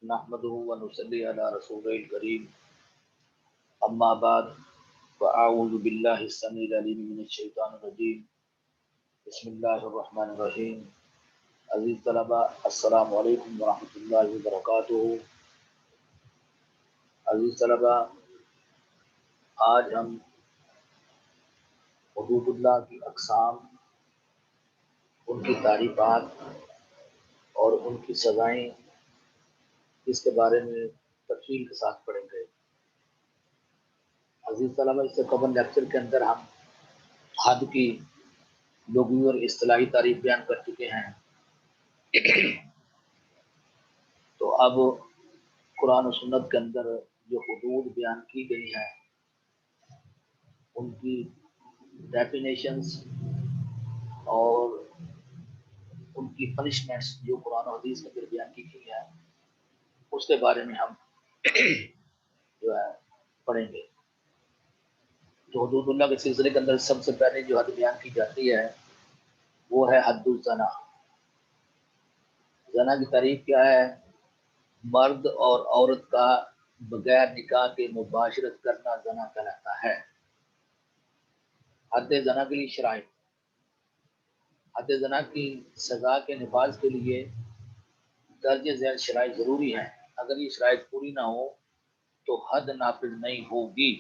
نحمده ونصلي على رسوله الكريم اما بعد فاعوذ بالله السميع العليم من الشيطان الرجيم بسم الله الرحمن الرحيم عزیز طلبہ السلام علیکم ورحمۃ اللہ وبرکاتہ۔ عزیز طلبہ، آج ہم حدود اللہ کی اقسام، ان کی تعریفات اور ان کی سزائیں، اس کے بارے میں تفصیل کے ساتھ پڑھیں گے۔ عزیز طلبہ، اس سے قبل لیکچر کے اندر ہم حد کی لغوی اور اصطلاحی تعریف بیان کر چکے ہیں، تو اب قرآن و سنت کے اندر جو حدود بیان کی گئی ہیں ان کی ڈیفینیشنز اور ان کی پنشمنٹس جو قرآن و حدیث کے اندر بیان کی گئی ہیں اس کے بارے میں ہم جو ہے پڑھیں گے۔ تو حدود اللہ کے سلسلے کے اندر سب سے پہلے جو حد بیان کی جاتی ہے وہ ہے حد الزنا۔ زنا کی تعریف کیا ہے؟ مرد اور عورت کا بغیر نکاح کے مباشرت کرنا زنا کہلاتا ہے۔ حد زنا کے لیے شرائط، حد زنا کی سزا کے نفاذ کے لیے درج ذیل شرائط ضروری ہیں۔ اگر یہ شرائط پوری نہ ہو تو حد نافذ نہیں ہوگی۔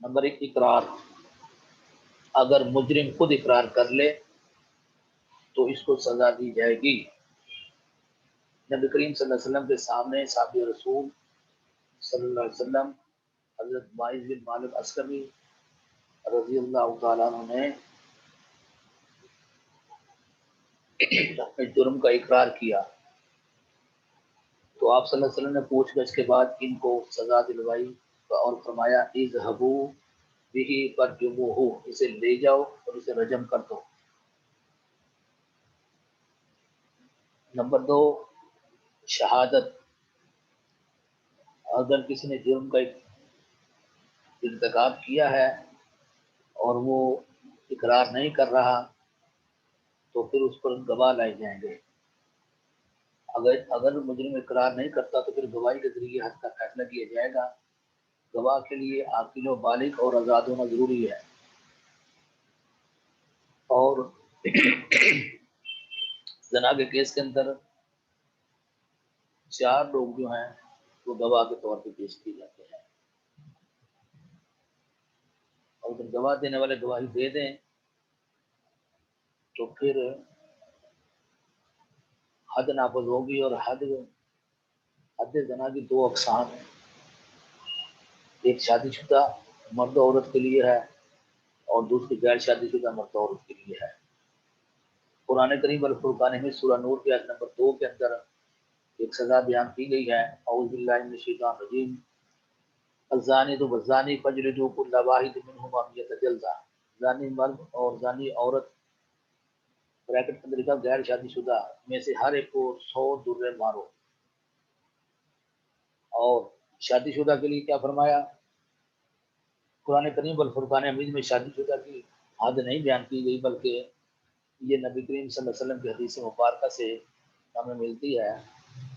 نمبر 1، اقرار۔ اگر مجرم خود اقرار کر لے تو اس کو سزا دی جائے گی۔ نبی کریم صلی اللہ علیہ وسلم کے سامنے صحابی رسول صلی اللہ علیہ وسلم حضرت باعث بن مالک عسکری رضی اللہ تعالیٰ عنہ نے اپنے جرم کا اقرار کیا تو آپ صلی اللہ علیہ وسلم نے پوچھ گچھ کے بعد ان کو سزا دلوائی اور فرمایا اذهبوا به فرجموه، اسے لے جاؤ اور اسے رجم کر دو۔ نمبر 2، شہادت۔ اگر کسی نے جرم کا ارتکاب کیا ہے اور وہ اقرار نہیں کر رہا تو پھر اس پر گواہ لائے جائیں گے۔ اگر مجرم اقرار نہیں کرتا تو پھر گواہی کے ذریعے حد کا فیصلہ کیا جائے گا۔ گواہ کے لیے عاقل و بالغ اور آزاد ہونا ضروری ہے۔ اور زنا کے کیس کے اندر 4 لوگ جو ہیں وہ گواہ کے طور پہ پیش کیے جاتے ہیں، اور اگر گواہ دینے والے گواہی دے دیں تو پھر حد نافذ ہوگی۔ اور حد زنا کی 2 اقسام ہیں، ایک شادی شدہ مرد و عورت کے لیے ہے اور دوسری غیر شادی شدہ مرد و عورت کے لیے ہے۔ قرآن کریم الفرقان میں سورہ نور کی آیت نمبر 2 کے اندر ایک سزا بیان کی گئی ہے، اعوذ باللہ من الشیطان الرجیم، الزانی والزانی فاجلدوا کل واحد منہما 100 جلدہ۔ زانی مرد اور زانی عورت بریکٹ کے اندر لکھا غیر شادی شدہ میں سے ہر ایک کو 100 درے مارو۔ اور شادی شدہ کے لیے کیا فرمایا؟ قرآن کریم الفرقان حمید میں شادی شدہ کی حد نہیں بیان کی گئی، بلکہ یہ نبی کریم صلی اللہ علیہ وسلم کی حدیث مبارکہ سے ہمیں ملتی ہے۔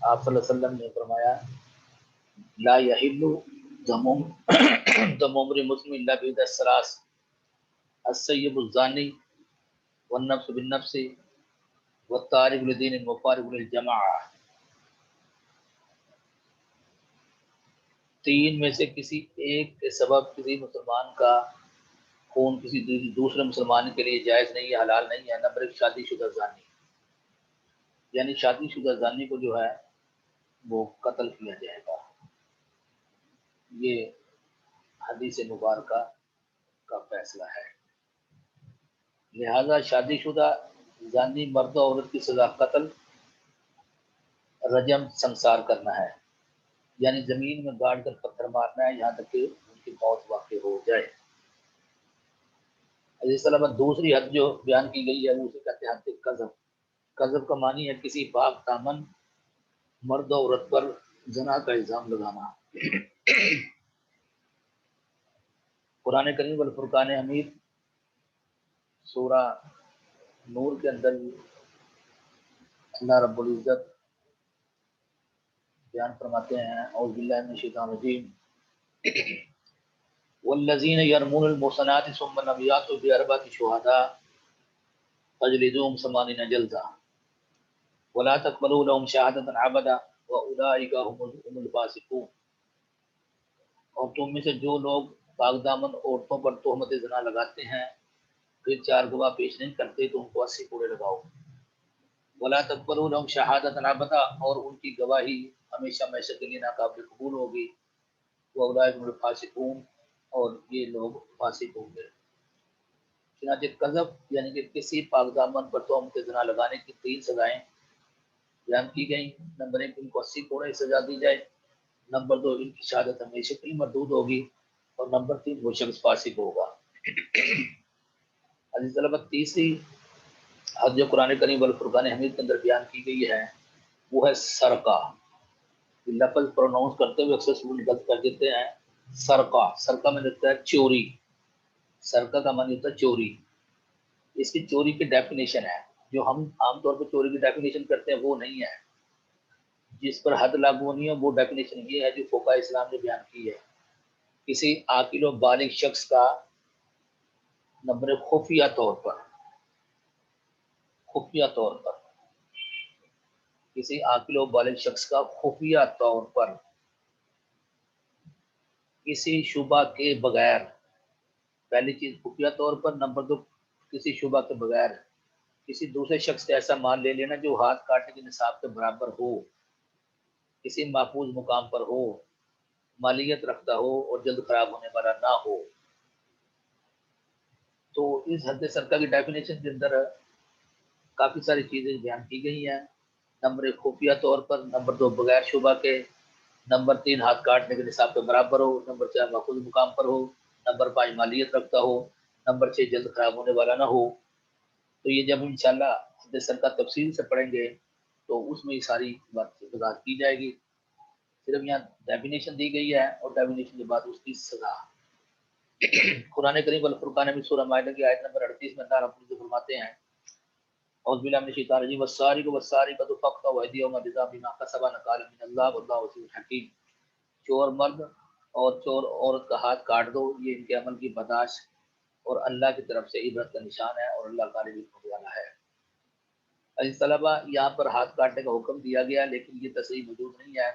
آپ صلی اللہ علیہ وسلم نے فرمایا لا یحل دم امرئ مسلم الا باحدى الثلاث السیب الزانی والنفس بالنفس والتارک لدین المفارق للجماعہ۔ 3 میں سے کسی ایک کے سبب کسی مسلمان کا خون کسی دوسرے مسلمان کے لیے جائز نہیں ہے، حلال نہیں ہے۔ نمبر 1، شادی شدہ زانی، یعنی شادی شدہ زانی کو جو ہے وہ قتل کیا جائے گا۔ یہ حدیث مبارکہ کا فیصلہ ہے۔ لہذا شادی شدہ زانی مرد و عورت کی سزا قتل، رجم سنسار کرنا ہے، یعنی زمین میں گاڑ کر پتھر مارنا ہے یہاں تک کہ ان کی موت واقع ہو جائے۔ اس طرح دوسری حد جو بیان کی گئی ہے وہ اسے کہتے ہیں حد قذف۔ قذف کا معنی ہے کسی پاک دامن مرد و عورت پر زنا کا الزام لگانا۔ قرآن کریم الفرقان حمید سورہ نور کے اندر اللہ رب العزت بیان فرماتے ہیں اعوذ باللہ من الشیطان الرجیم والذین یرمون المحصنات ثم لم یاتوا باربعۃ شہداء فاجلدوهم 80 جلدہ ولا تقبلوا لهم شهادة ابدا واولئک هم الفاسقون۔ اور تم میں سے جو لوگ پاک دامن عورتوں پر تہمت زنا لگاتے ہیں پھر 4 گواہ پیش نہیں کرتے تو ان کو 80 کوڑے لگاؤ۔ ولا تقبلوا لهم شهادة ابدا، اور ان کی گواہی ہمیشہ ہمیشہ کے لیے ناقابل قبول ہوگی۔ واولئک هم الفاسقون، اور یہ لوگ فاسق ہوں گے۔ چنانچہ قذف یعنی کہ کسی پاک دامن پر تہمت زنا لگانے کی 3 سزائیں بیان کی گئیں۔ نمبر 1 ان کو 80 کوڑے سزا دی جائے، نمبر 2 ان کی شہادت ہمیشہ کے لیے مردود ہوگی، اور نمبر 3 وہ شخص فاسق ہوگا۔ عزیز طلبہ، تیسری حد جو قرآن کریم والفرقان حمید کے اندر بیان کی گئی ہے وہ ہے سرقہ۔ لفظ پروناؤنس کرتے ہوئے اکثر اسٹوڈنٹ غلط کر دیتے ہیں۔ سرقہ، سرقہ میں لگتا ہے چوری، سرقہ کا معنی ہوتا ہے چوری۔ اس کی چوری کی ڈیفینیشن ہے جو ہم عام طور پہ چوری کی ڈیفینیشن کرتے ہیں وہ نہیں ہے، جس پر حد لاگو نہیں ہے وہ ڈیفینیشن یہ ہے جو فقہاء اسلام نے بیان کی ہے۔ کسی عاقل و بالغ شخص کا نمبر خفیہ طور پر کسی عاقل و بالغ شخص کا خفیہ طور پر کسی شبہ کے بغیر، پہلی چیز خفیہ طور پر، نمبر 2 کسی شبہ کے بغیر کسی دوسرے شخص سے ایسا مال لے لینا جو ہاتھ کاٹنے کے نصاب کے برابر ہو، کسی محفوظ مقام پر ہو، مالیت رکھتا ہو اور جلد خراب ہونے والا نہ ہو۔ تو اس حد سرقہ کی ڈیفینیشن کے اندر کافی ساری چیزیں بیان کی گئی ہیں۔ نمبر 1 خفیہ طور پر، نمبر 2 بغیر شبہ کے، نمبر 3 ہاتھ کاٹنے کے نصاب کے برابر ہو، نمبر 4 محفوظ مقام پر ہو، نمبر 5 مالیت رکھتا ہو، نمبر 6 جلد خراب ہونے والا نہ ہو۔ تو یہ جب انشاءاللہ حد سرقہ تفصیل سے پڑھیں گے تو اس میں یہ ساری بات وضاحت کی جائے گی۔ صرف یہاں ڈیفینیشن دی گئی ہے اور ڈیفینیشن کے بعد اس کی سزا۔ قرآن کریم والفرقان میں سورہ مائدہ کی آیت نمبر 38 میں اللہ رب العزت فرماتے ہیں اعوذ باللہ من الشیطان الرجیم والسارق والسارقۃ فاقطعوا ایدیہما جزاء بما کسبا نکالا من اللہ واللہ عزیز حکیم۔ چور مرد اور چور عورت کا ہاتھ کاٹ دو، یہ ان کے عمل کی برداشت اور اللہ کی طرف سے عبرت کا نشان ہے، اور اللہ غالب حکمت والا ہے۔ عزیز طلبہ، یہاں پر ہاتھ کاٹنے کا حکم دیا گیا، لیکن یہ تصریح موجود نہیں ہے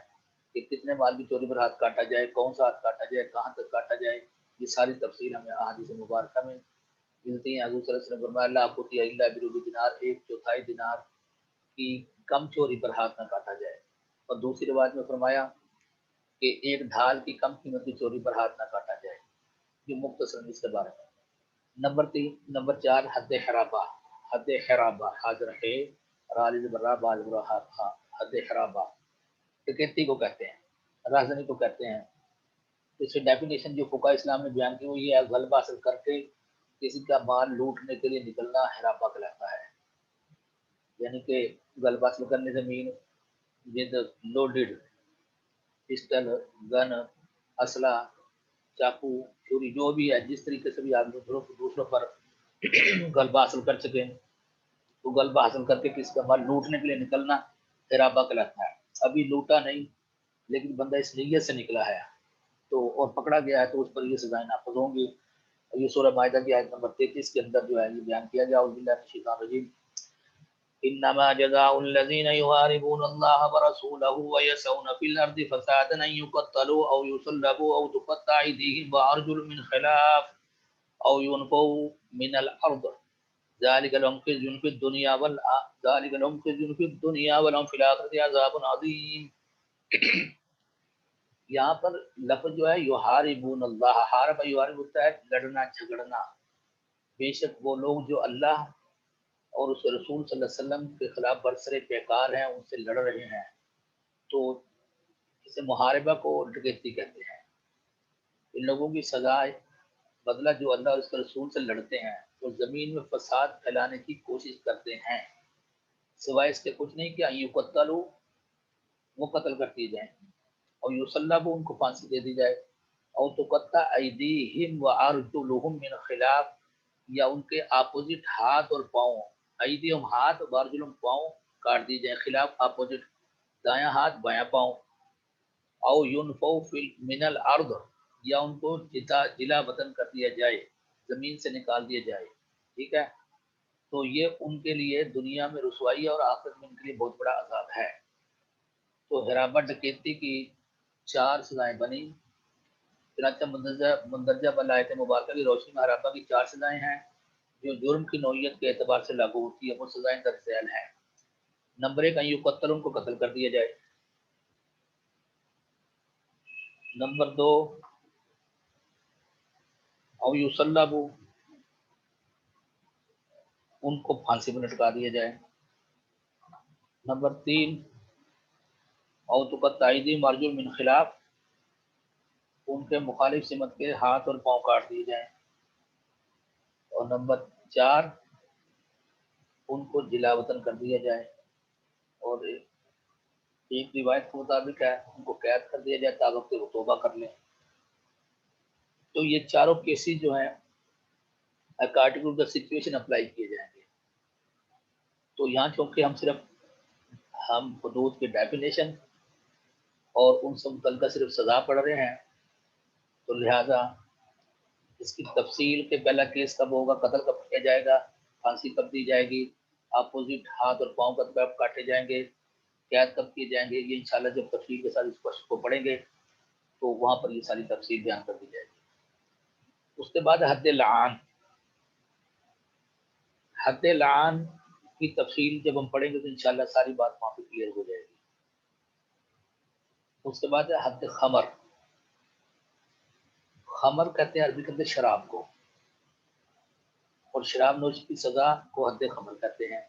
کہ کتنے مال کی چوری پر ہاتھ کاٹا جائے، کون سا ہاتھ کاٹا جائے، کہاں تک کاٹا جائے۔ یہ ساری تفصیل ہمیں احادیث مبارکہ میں ملتی ہیں۔ حضور صلی اللہ علیہ وسلم نے فرمایا لا قطع الا بربع دینار، 1/4 دینار کی کم چوری پر ہاتھ نہ کاٹا جائے۔ اور دوسری روایت میں فرمایا کہ 1 ڈھال کی کم قیمت کی چوری پر ہاتھ نہ کاٹا جائے۔ یہ مختصر اس کے بارے میں۔ نمبر 4 حد حرابہ، حد حرابہ، حاضر ہے راز برا باز برا، حد حرابہ ڈکیتی کو کہتے ہیں، رازنی کو کہتے ہیں۔ اس کی ڈیفینیشن جو فقہاء اسلام نے بیان کی وہ یہ ہے غلبہ حاصل کر کے کسی کا مال لوٹنے کے لیے نکلنا حرابہ کہلاتا ہے۔ یعنی کہ غلبہ حاصل کرنے زمین ود لوڈڈ پسٹل، گن، اسلحہ، چاقو، چھری، جو بھی ہے، جس طریقے سے بھی آپ دوسروں پر غلبہ حاصل کر سکیں تو غلبہ حاصل کر کے کسی کا مال لوٹنے کے لیے نکلنا حرابہ کہلاتا ہے۔ ابھی لوٹا نہیں لیکن بندہ اس نیت سے نکلا ہے تو اور پکڑا گیا ہے تو اس پر یہ سزائیں نافذ ہوں گی۔ یہ سورہ مائدہ کی آیت نمبر 33 کے اندر جو ہے یہ بیان کیا گیا اعوذ باللہ من الشیطان الرجیم انما جزاء الذين يحاربون الله ورسوله ويسعون في الارض فسادا ان يقتلوا او يصلبوا او تقطع ايديهم وارجلهم من خلاف او ينفوا من الارض ذلك لهم خزي في الدنيا ولهم في الاخره عذاب عظيم۔ یہاں پر لفظ جو ہے یحاربون اللہ، حارب یحارب ہوتا ہے لڑنا جھگڑنا۔ بے شک وہ لوگ جو اللہ اور اس رسول صلی اللہ علیہ وسلم کے خلاف برسر پیکار ہیں ان سے لڑ رہے ہیں تو اسے محاربہ کو ڈکیتی کہتے ہیں۔ ان لوگوں کی سزا بدلہ جو اللہ اور اس کے رسول سے لڑتے ہیں وہ زمین میں فساد پھیلانے کی کوشش کرتے ہیں، سوائے اس کے کچھ نہیں کہ یقتلوا، وہ قتل کر دیے جائیں، اور یصلبوا، ان کو پھانسی دے دی جائے، او تقطع ایدیہم وارجلہم من خلاف، یا ان کے اپوزٹ ہاتھ اور پاؤں، ایدیہم ہاتھ، وارجلہم پاؤں، کاٹ دی جائیں، خلاف اپوزٹ، دایاں ہاتھ بایاں پاؤں، او ینفو فی من الارض، یا ان کو جلا وطن کر دیا جائے، زمین سے نکال دیا جائے، ٹھیک ہے، تو یہ ان کے لیے دنیا میں رسوائی اور آخرت میں ان کے لیے بہت بڑا عذاب ہے۔ تو حرابہ ڈکیتی کی 4 سزائیں بنی، چنانچہ مندرجہ بلایت مبارکہ کی روشنی میں حرابہ کی 4 سزائیں ہیں جو جرم کی نوعیت کے اعتبار سے لاگو ہوتی ہے، وہ سزائیں درج ذیل ہیں۔ نمبر 1 یقتل، ان کو قتل کر دیا جائے۔ نمبر 2 او یصلب، ان کو پھانسی میں لٹکا دیا جائے۔ نمبر 3 او تقطع ایدیہم وارجلہم من خلاف، ان کے مخالف سمت کے ہاتھ اور پاؤں کاٹ دیے جائیں۔ اور نمبر 4 ان کو جلا وطن کر دیا جائے، اور ایک روایت کے مطابق ہے ان کو قید کر دیا جائے تاکہ کہ وہ توبہ کر لیں۔ تو یہ چاروں کیسز جو ہیں according to the situation apply کیے جائیں گے۔ تو یہاں چونکہ ہم حدود کے ڈیفینیشن اور ان سے متعلقہ صرف سزا پڑھ رہے ہیں، تو لہٰذا اس کی تفصیل کے پہلا کیس کب ہوگا، قتل کب کیا جائے گا، پھانسی کب دی جائے گی، اپوزٹ ہاتھ اور پاؤں کب کاٹے جائیں گے، قید کب کیے جائیں گے، یہ انشاءاللہ جب تفصیل کے ساتھ اس کو پڑھیں گے تو وہاں پر یہ ساری تفصیل بیان کر دی جائے گی۔ اس کے بعد حد لعان، حد لعان کی تفصیل جب ہم پڑھیں گے تو انشاءاللہ ساری بات وہاں پہ کلیئر ہو جائے گی۔ اس کے بعد ہے حد خمر، خمر کہتے ہیں عربی کے اندر شراب کو، اور شراب نوشی کی سزا کو حد خمر کہتے ہیں۔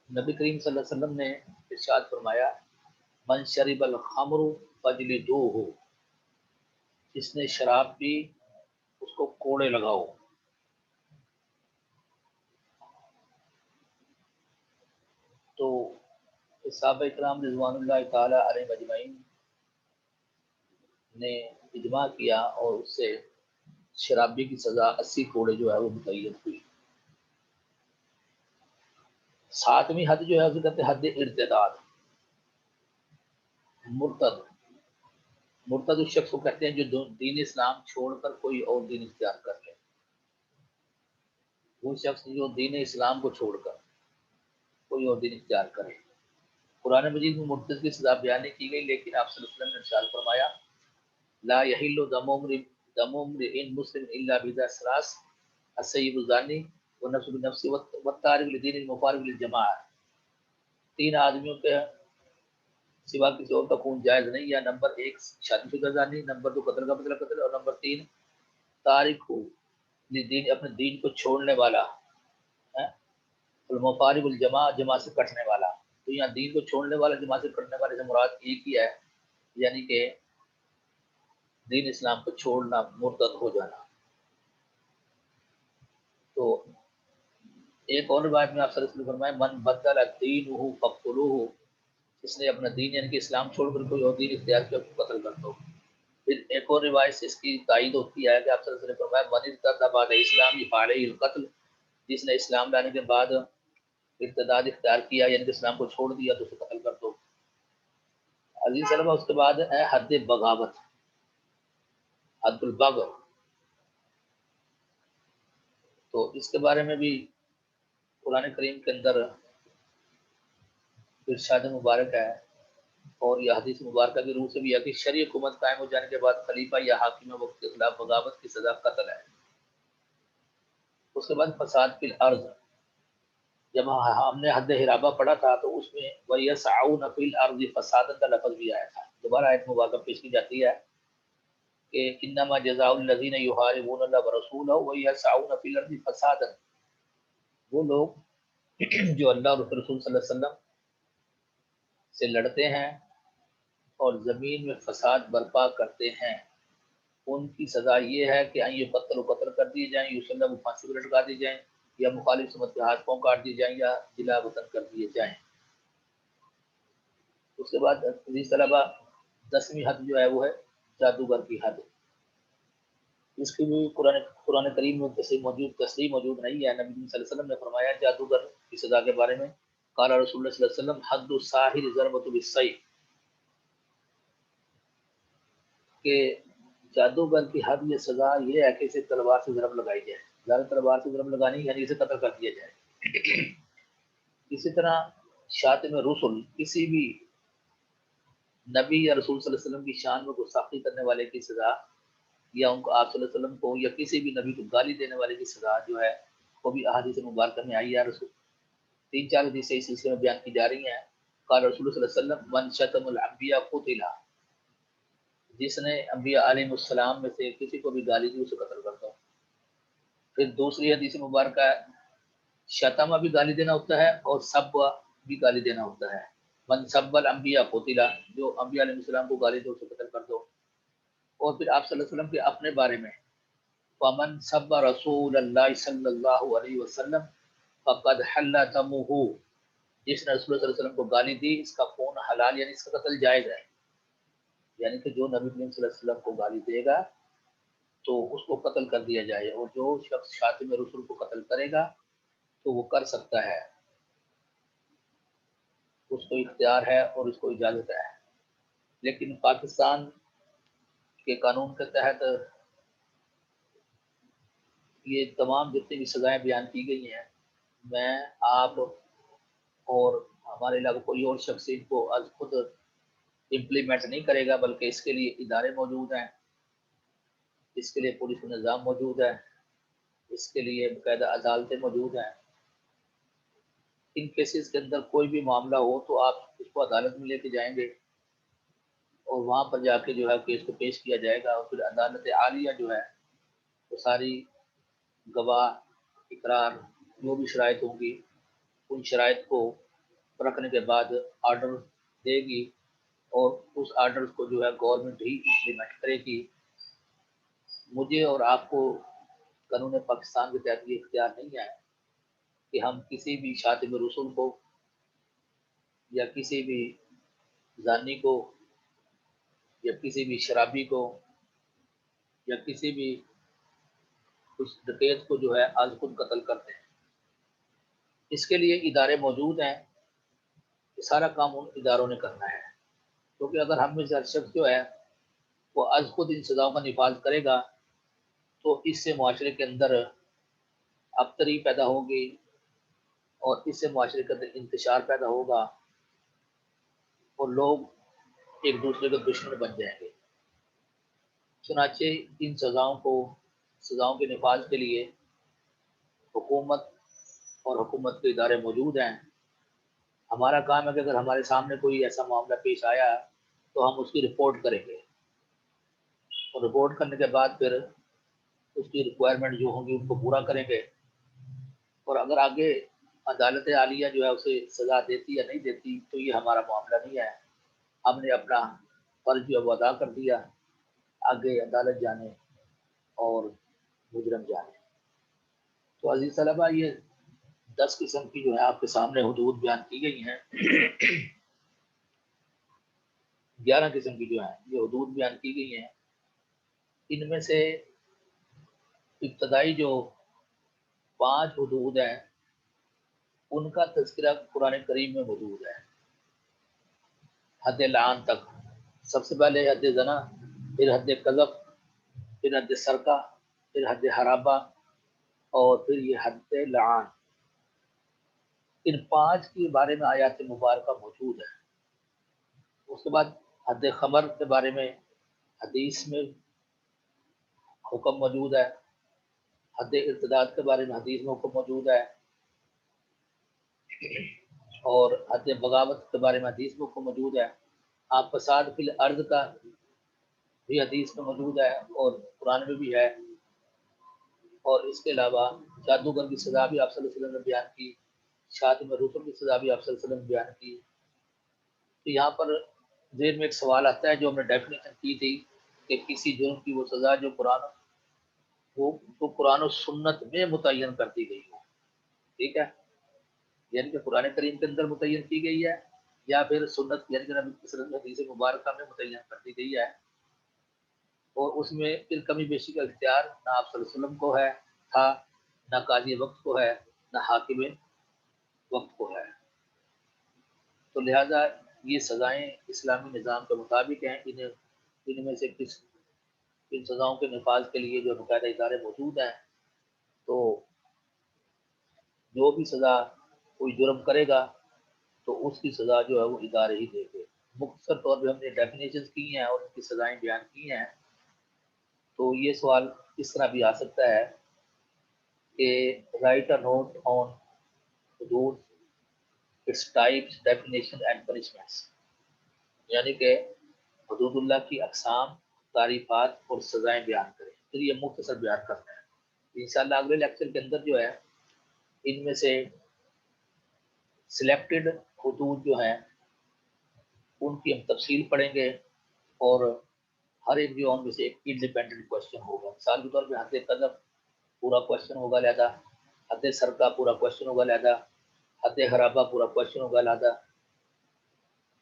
نبی کریم صلی اللہ علیہ وسلم نے ارشاد فرمایا من شرب الخمر فجلدوہ، جس نے شراب پی اس کو کوڑے لگاؤ۔ تو صحابہ اکرام رضوان اللہ تعالی علیہ مجمعین نے اجماع کیا اور اس سے شرابی کی سزا 80 کوڑے جو ہے وہ متعین ہوئی۔ 7ویں حد جو ہے اسے کہتے ہیں حد ارتداد، مرتد، مرتد اس شخص کو کہتے ہیں جو دین اسلام چھوڑ کر کوئی اور دین اختیار کر لے، وہ شخص جو دین اسلام کو چھوڑ کر کوئی اور دین اختیار کرے۔ قرآن مجید میں مرتد کی سزا بیان نہیں کی گئی، لیکن آپ صلی اللہ علیہ وسلم نے ارشاد فرمایا لا یحل دم امرئ مسلم الا بإحدى ثلاث السیب الزانی والنفس بالنفس والتارک لدین المفارق للجماعہ، 3 آدمیوں کے سوا کسی اور کا خون جائز نہیں، یا نمبر 1 شادی شدہ زانی، نمبر 2 قتل کا بدلہ قتل، اور نمبر 3 تارک ہو دین، اپنے دین کو چھوڑنے والا، المفارق الجماع، جماعت سے کٹنے والا۔ تو یہاں دین کو چھوڑنے والا، جماعت سے کٹنے والے سے مراد ایک ہی ہے، یعنی کہ دین اسلام کو چھوڑنا، مرتد ہو جانا۔ تو ایک اور روایت میں آپ صلی اللہ علیہ وسلم فرمائے من بدل دینہ فاقتلوہ، جس نے اپنا دین یعنی کہ اسلام چھوڑ کر کوئی اور دین اختیار کیا اس کو قتل کر دو۔ پھر ایک اور روایت سے اس کی تائید ہوتی ہے کہ آپ صلی اللہ علیہ وسلم فرمایا من ارتد بعد اسلام فعلیہ القتل، جس نے اسلام لانے کے بعد ارتداد اختیار کیا یعنی کہ اسلام کو چھوڑ دیا تو اسے قتل کر دو۔ عزیز طلبہ، اس کے بعد ہے حد بغاوت، حد البغو، تو اس کے بارے میں بھی قرآن کریم کے اندر ارشاد مبارک ہے، اور یہ حدیث مبارکہ کی روح سے بھی ہے کہ شرعی حکومت قائم ہو جانے کے بعد خلیفہ یا حاکم وقت کے خلاف بغاوت کی سزا قتل ہے۔ اس کے بعد فساد فی الارض، جب ہم نے حد حرابہ پڑھا تھا تو اس میں وَيَسْعَوْنَ فِي الْأَرْضِ فَسَادًا کا لفظ بھی آیا تھا۔ دوبارہ آیت مبارکہ پیش کی جاتی ہے کہ انما جزاء الذین یحاربون اللہ ورسولہ وَيَسْعَوْنَ فِي الْأَرْضِ فَسَادًا، وہ لوگ جو اللہ اور رسول صلی اللہ علیہ وسلم سے لڑتے ہیں اور زمین میں فساد برپا کرتے ہیں، ان کی سزا یہ ہے کہ یہ قتل کر دیے جائیں، یوسلم پھانسی پر لٹکا دی جائیں، یا مخالف سمت کے ہاتھ پاؤں کاٹ دیے جائیں، یا جلا وطن کر دیے جائیں۔ اس کے بعد عزیز طلبہ 10ویں حد جو ہے وہ ہے جادوگر کی حد۔ اس کی بھی قرآن کریم میں تصریح موجود نہیں ہے۔ نبی صلی اللہ علیہ وسلم نے فرمایا جادوگر کی سزا کے بارے میں، قال رسول اللہ صلی اللہ علیہ وسلم حد الساحر ضربۃ بالسیف، کہ جادوگر کی حد یہ سزا یہ ہے کہ اسے تلوار سے ضرب لگائی جائے، زیادہ تلوار سے ضرب لگانی یعنی اسے قتل کر دیا جائے۔ اسی طرح شاتم رسل، کسی بھی نبی یا رسول صلی اللہ علیہ وسلم کی شان میں گستاخی کرنے والے کی سزا، یا ان کو آپ صلی اللہ علیہ وسلم کو یا کسی بھی نبی کو گالی دینے والے کی سزا جو ہے وہ بھی احادیث مبارکہ میں آئی ہے۔ رسول 3-4 حدیثیں اس سلسلے میں بیان کی جا رہی ہیں۔ قال رسول صلی اللہ علیہ وسلم من شتم الانبیاء قتل، جس نے انبیاء علیہ السلام میں سے کسی کو بھی گالی دی اسے قتل کر دو۔ پھر دوسری حدیث مبارکہ ہے شتم بھی گالی دینا ہوتا ہے اور سب بھی گالی دینا ہوتا ہے۔ من سب الانبیاء قتل، جو انبیاء علیہ السلام کو گالی دو اسے قتل کر دو۔ اور پھر آپ صلی اللہ علیہ وسلم کے اپنے بارے میں ومن سب رسول اللہ صلی اللہ علیہ وسلم فقد حل دمہ، جس نے رسول اللہ صلی اللہ علیہ وسلم کو گالی دی اس کا خون حلال یعنی اس کا قتل جائز ہے، یعنی کہ جو نبی کریم صلی اللہ علیہ وسلم کو گالی دے گا تو اس کو قتل کر دیا جائے، اور جو شخص شاتم رسول کو قتل کرے گا تو وہ کر سکتا ہے، اس کو اختیار ہے اور اس کو اجازت ہے۔ لیکن پاکستان کے قانون کے تحت یہ تمام جتنی بھی سزائیں بیان کی گئی ہیں، میں آپ اور ہمارے علاقے کوئی اور شخص ان کو از خود امپلیمنٹ نہیں کرے گا، بلکہ اس کے لیے ادارے موجود ہیں، اس کے لیے پولیس کا نظام موجود ہے، اس کے لیے باقاعدہ عدالتیں موجود ہیں۔ ان کیسز کے اندر کوئی بھی معاملہ ہو تو آپ اس کو عدالت میں لے کے جائیں گے اور وہاں پر جا کے جو ہے کیس کو پیش کیا جائے گا، اور پھر عدالت عالیہ جو ہے وہ ساری گواہ اقرار جو بھی شرائط ہوں گی ان شرائط کو رکھنے کے بعد آرڈر دے گی، اور اس آرڈر کو جو ہے گورنمنٹ ہی امپلیمنٹ کرے گی۔ مجھے اور آپ کو قانون پاکستان کے تحت یہ اختیار نہیں ہے کہ ہم کسی بھی شاتم رسول کو یا کسی بھی زانی کو یا کسی بھی شرابی کو یا کسی بھی اس ڈکیت کو جو ہے آج خود قتل کرتے ہیں۔ اس کے لیے ادارے موجود ہیں، یہ سارا کام ان اداروں نے کرنا ہے، کیونکہ اگر ہم میں سے ہر شخص جو ہے وہ از خود ان سزاؤں کا نفاذ کرے گا تو اس سے معاشرے کے اندر ابتری پیدا ہوگی اور اس سے معاشرے کے اندر انتشار پیدا ہوگا اور لوگ ایک دوسرے کے دشمن بن جائیں گے۔ چنانچہ ان سزاؤں کے نفاذ کے لیے حکومت اور حکومت کے ادارے موجود ہیں۔ ہمارا کام ہے کہ اگر ہمارے سامنے کوئی ایسا معاملہ پیش آیا تو ہم اس کی رپورٹ کریں گے، اور رپورٹ کرنے کے بعد پھر اس کی ریکوائرمنٹ جو ہوں گی ان کو پورا کریں گے، اور اگر آگے عدالت عالیہ جو ہے اسے سزا دیتی یا نہیں دیتی تو یہ ہمارا معاملہ نہیں ہے، ہم نے اپنا فرض جو ہے وہ ادا کر دیا، آگے عدالت جانے اور مجرم جانے۔ تو عزیز طلبہ یہ 10 قسم کی جو ہے آپ کے سامنے حدود بیان کی گئی ہیں، 11 قسم کی جو ہیں یہ حدود بیان کی گئی ہیں۔ ان میں سے ابتدائی جو 5 حدود ہیں ان کا تذکرہ قرآن کریم میں موجود ہے، حد لعان تک۔ سب سے پہلے حد زنا، پھر حد قذف، پھر حد سرقہ، پھر حد حرابہ اور پھر یہ حد لعان۔ ان 5 کے بارے میں آیات مبارکہ موجود ہے۔ اس کے بعد حد خمر کے بارے میں حدیث میں حکم موجود ہے، حد ارتداد کے بارے میں حدیث میں حکم موجود ہے، اور حد بغاوت کے بارے میں حدیث میں حکم موجود ہے۔ آپ فساد فی الارض کا بھی حدیث میں موجود ہے اور قرآن میں بھی ہے، اور اس کے علاوہ جادوگر کی سزا بھی آپ صلی اللہ علیہ وسلم نے بیان کی، شاتم رسول کی سزا بھی آپ صلی اللہ علیہ وسلم نے بیان کی۔ تو یہاں پر ذہن میں ایک سوال آتا ہے جو ہم نے ڈیفینیشن کی تھی کہ کسی جرم کی وہ سزا جو قرآن و سنت میں متعین کر دی گئی ہو، ٹھیک ہے، یعنی کہ قرآن کریم کے اندر متعین کی گئی ہے یا پھر سنت یعنی کہ نبی صلی اللہ علیہ وسلم حدیث مبارکہ میں متعین کر دی گئی ہے۔ اور اس میں پھر کمی بیشی کا اختیار نہ آپ صلی اللہ علیہ وسلم کو ہے تھا، نہ قاضی وقت کو ہے، نہ حاکم وقت کو ہے۔ تو لہٰذا یہ سزائیں اسلامی نظام کے مطابق ہیں، ان میں سے ان سزاؤں کے نفاذ کے لیے جو باقاعدہ ادارے موجود ہیں، تو جو بھی سزا کوئی جرم کرے گا تو اس کی سزا جو ہے وہ ادارے ہی دے گے۔ مختصر طور پہ ہم نے ڈیفینیشنز کی ہیں اور ان کی سزائیں بیان کی ہیں۔ تو یہ سوال اس طرح بھی آ سکتا ہے کہ رائٹ اے نوٹ آن حدود، its types, definition and punishments, یعنی کہ حدود اللہ کی اقسام، تعریفات اور سزائیں بیان کریں۔ پھر یہ مختصر بیان کرنا ہے۔ انشاءاللہ اگلے لیکچر کے اندر جو ہے ان میں سے سلیکٹڈ حدود جو ہیں ان کی ہم تفصیل پڑھیں گے، اور ہر ایک جو ان میں سے ایک انڈیپینڈنٹ کوشچن ہوگا۔ مثال کے طور پہ حد قذف پورا کوشچن ہوگا لہذا، حد سرقہ پورا کوشچن ہوگا لہذا، حد حرابہ پورا کوشچن ہوگا لہذا،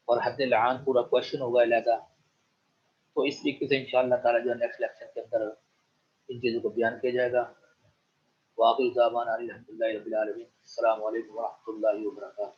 اور حد لعان پورا کوشچن ہوگا لہذا۔ تو اس طریقے سے انشاءاللہ تعالیٰ جو ہے نیکسٹ لیکچر کے اندر ان چیزوں کو بیان کیا جائے گا۔ واقعی دعوانا الحمدللہ رب العالمین۔ السلام علیکم ورحمۃ اللہ وبرکاتہ۔